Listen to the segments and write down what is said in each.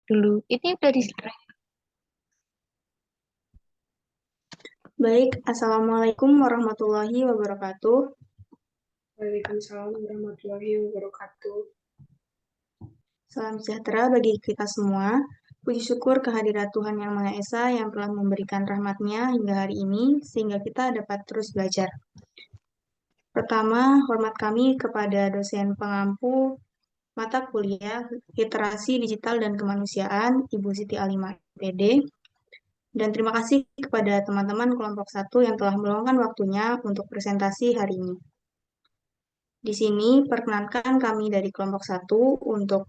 dulu. Ini udah di Baik, Assalamualaikum warahmatullahi wabarakatuh. Waalaikumsalam warahmatullahi wabarakatuh. Salam sejahtera bagi kita semua. Puji syukur kehadirat Tuhan Yang Maha Esa yang telah memberikan rahmat-Nya hingga hari ini, sehingga kita dapat terus belajar. Pertama, hormat kami kepada dosen pengampu mata kuliah Literasi Digital dan Kemanusiaan, Ibu Siti Alimah, PD. Dan terima kasih kepada teman-teman kelompok 1 yang telah meluangkan waktunya untuk presentasi hari ini. Di sini, perkenankan kami dari kelompok 1 untuk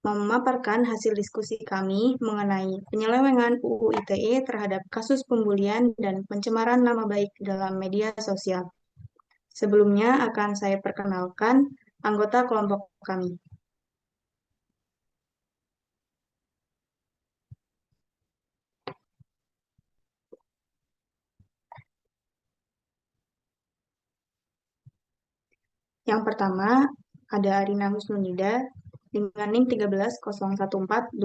memaparkan hasil diskusi kami mengenai penyelewengan UU ITE terhadap kasus pembulian dan pencemaran nama baik dalam media sosial. Sebelumnya akan saya perkenalkan anggota kelompok kami. Yang pertama, ada Arina Husnunida dengan NIM 1301421106,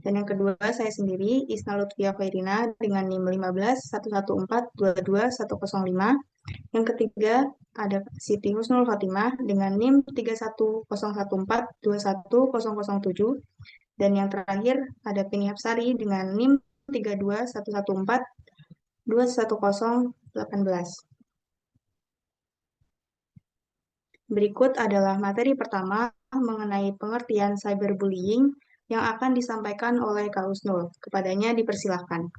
dan yang kedua saya sendiri, Isna Lutfia Khairina dengan NIM 1511422105. Yang ketiga, ada Siti Husnul Khotimah dengan NIM 3101421007. Dan yang terakhir, ada Penny Hapsari dengan NIM 3211421018. Berikut adalah materi pertama mengenai pengertian cyberbullying yang akan disampaikan oleh Kak Husnul. Kepadanya dipersilahkan.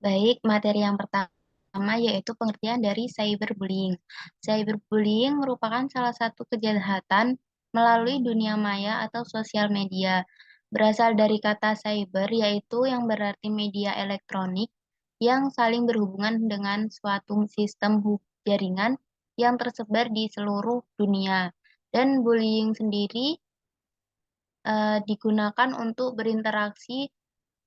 baik, materi yang pertama yaitu pengertian dari cyberbullying. Cyberbullying merupakan salah satu kejahatan melalui dunia maya atau sosial media. Berasal dari kata cyber, yaitu yang berarti media elektronik yang saling berhubungan dengan suatu sistem jaringan yang tersebar di seluruh dunia. Dan bullying sendiri digunakan untuk berinteraksi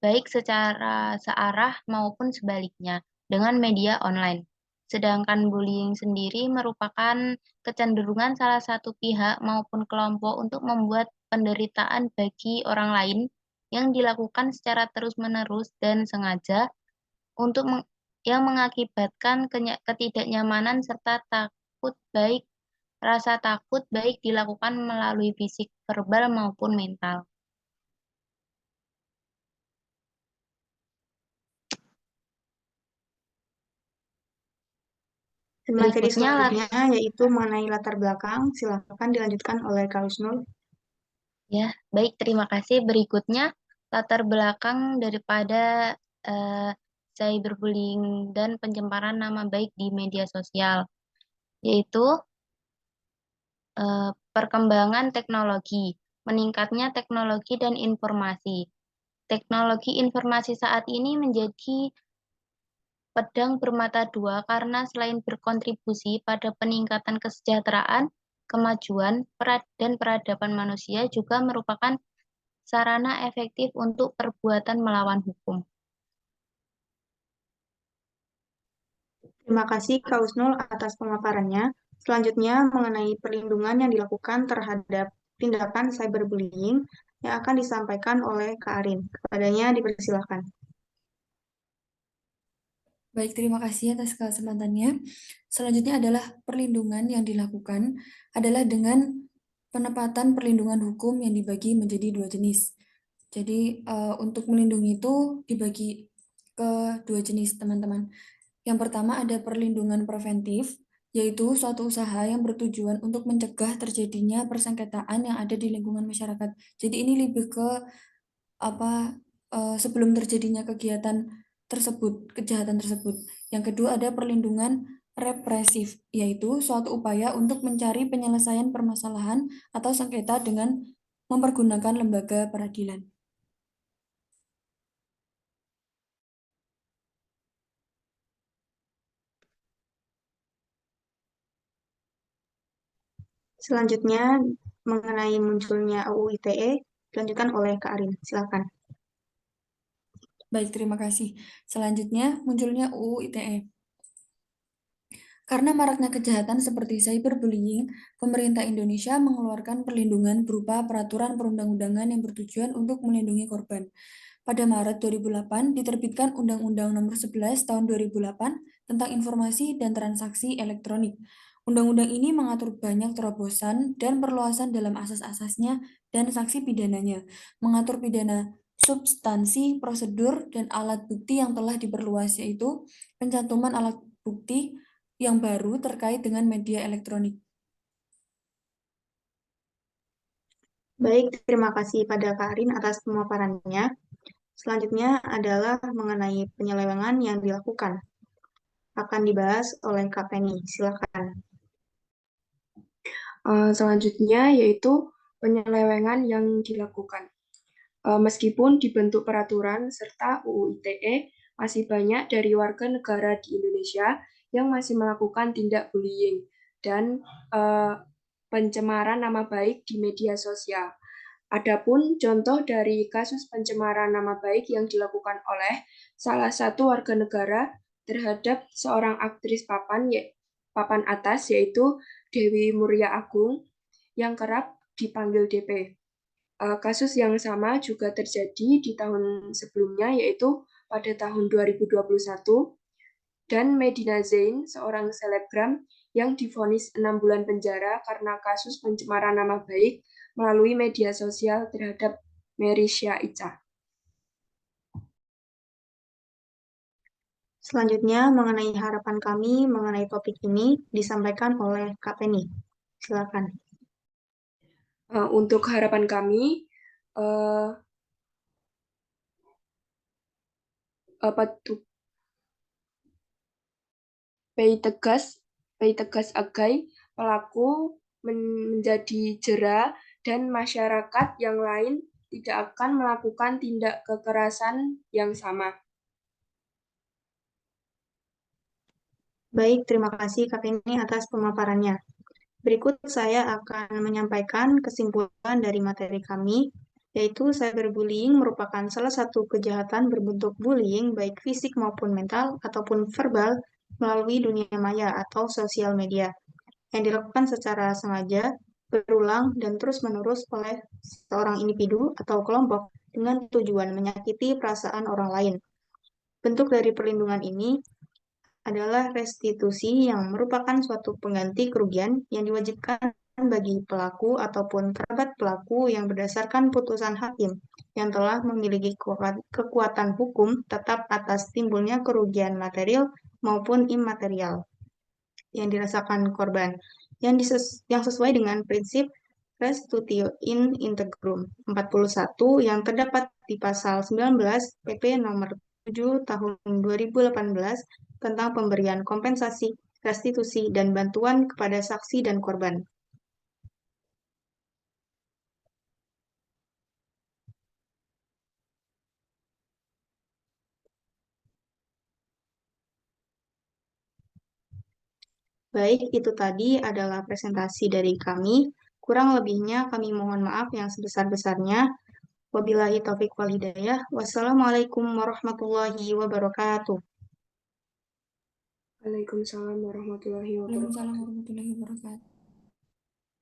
baik secara searah maupun sebaliknya dengan media online. Sedangkan bullying sendiri merupakan kecenderungan salah satu pihak maupun kelompok untuk membuat penderitaan bagi orang lain yang dilakukan secara terus-menerus dan sengaja untuk yang mengakibatkan ketidaknyamanan serta rasa takut baik dilakukan melalui fisik, verbal maupun mental. Dan materi selanjutnya yaitu mengenai latar belakang. Silakan dilanjutkan oleh Kak Husnul. Ya, baik, terima kasih. Berikutnya latar belakang daripada cyberbullying dan pencemaran nama baik di media sosial, yaitu perkembangan teknologi, meningkatnya teknologi dan informasi. Teknologi informasi saat ini menjadi pedang bermata dua karena selain berkontribusi pada peningkatan kesejahteraan, kemajuan, dan peradaban manusia juga merupakan sarana efektif untuk perbuatan melawan hukum. Terima kasih Kak Husnul atas pemaparannya. Selanjutnya mengenai perlindungan yang dilakukan terhadap tindakan cyberbullying yang akan disampaikan oleh Kak Arin. Kepadanya dipersilahkan. Baik, terima kasih atas kesempatannya. Selanjutnya adalah perlindungan yang dilakukan adalah dengan penempatan perlindungan hukum yang dibagi menjadi dua jenis. Jadi untuk melindungi itu dibagi ke dua jenis, teman-teman. Yang pertama ada perlindungan preventif, yaitu suatu usaha yang bertujuan untuk mencegah terjadinya persengketaan yang ada di lingkungan masyarakat. Jadi ini lebih ke sebelum terjadinya kegiatan tersebut, kejahatan tersebut. Yang kedua ada perlindungan represif, yaitu suatu upaya untuk mencari penyelesaian permasalahan atau sengketa dengan mempergunakan lembaga peradilan. Selanjutnya mengenai munculnya UU ITE dilanjutkan oleh Kak Arin. Silakan. Baik, terima kasih. Selanjutnya munculnya UU ITE. Karena maraknya kejahatan seperti cyberbullying, pemerintah Indonesia mengeluarkan perlindungan berupa peraturan perundang-undangan yang bertujuan untuk melindungi korban. Pada Maret 2008 diterbitkan Undang-Undang Nomor 11 Tahun 2008 tentang Informasi dan Transaksi Elektronik. Undang-undang ini mengatur banyak terobosan dan perluasan dalam asas-asasnya dan sanksi pidananya, mengatur pidana substansi, prosedur, dan alat bukti yang telah diperluas, yaitu pencantuman alat bukti yang baru terkait dengan media elektronik. Baik, terima kasih pada Kak Arin atas pemaparannya. Selanjutnya adalah mengenai penyelewengan yang dilakukan. Akan dibahas oleh Kak Penny. Silakan. Selanjutnya yaitu penyelewengan yang dilakukan. Meskipun dibentuk peraturan serta UU ITE, masih banyak dari warga negara di Indonesia yang masih melakukan tindak bullying dan pencemaran nama baik di media sosial. Adapun contoh dari kasus pencemaran nama baik yang dilakukan oleh salah satu warga negara terhadap seorang aktris papan atas, yaitu Dewi Muria Agung yang kerap dipanggil DP. Kasus yang sama juga terjadi di tahun sebelumnya, yaitu pada tahun 2021, dan Medina Zain, seorang selebgram yang divonis 6 bulan penjara karena kasus pencemaran nama baik melalui media sosial terhadap Merisya Ica. Selanjutnya, mengenai harapan kami mengenai topik ini disampaikan oleh Kak Penny. Silakan. Untuk harapan kami, pay tegas agai pelaku menjadi jera dan masyarakat yang lain tidak akan melakukan tindak kekerasan yang sama. Baik, terima kasih Kak Penny atas pemaparannya. Berikut saya akan menyampaikan kesimpulan dari materi kami, yaitu cyberbullying merupakan salah satu kejahatan berbentuk bullying baik fisik maupun mental ataupun verbal melalui dunia maya atau sosial media yang dilakukan secara sengaja, berulang, dan terus-menerus oleh seorang individu atau kelompok dengan tujuan menyakiti perasaan orang lain. Bentuk dari perlindungan ini adalah restitusi yang merupakan suatu pengganti kerugian yang diwajibkan bagi pelaku ataupun kerabat pelaku yang berdasarkan putusan hakim yang telah memiliki kekuatan hukum tetap atas timbulnya kerugian material maupun imaterial yang dirasakan korban yang sesuai dengan prinsip restitutio in integrum 41 yang terdapat di pasal 19 PP nomor 7 tahun 2018 tentang pemberian kompensasi, restitusi, dan bantuan kepada saksi dan korban. Baik, itu tadi adalah presentasi dari kami. Kurang lebihnya kami mohon maaf yang sebesar-besarnya. Wabillahi taufiq wal hidayah. Wassalamualaikum warahmatullahi wabarakatuh. Waalaikumsalam warahmatullahi wabarakatuh. Waalaikumsalam warahmatullahi wabarakatuh.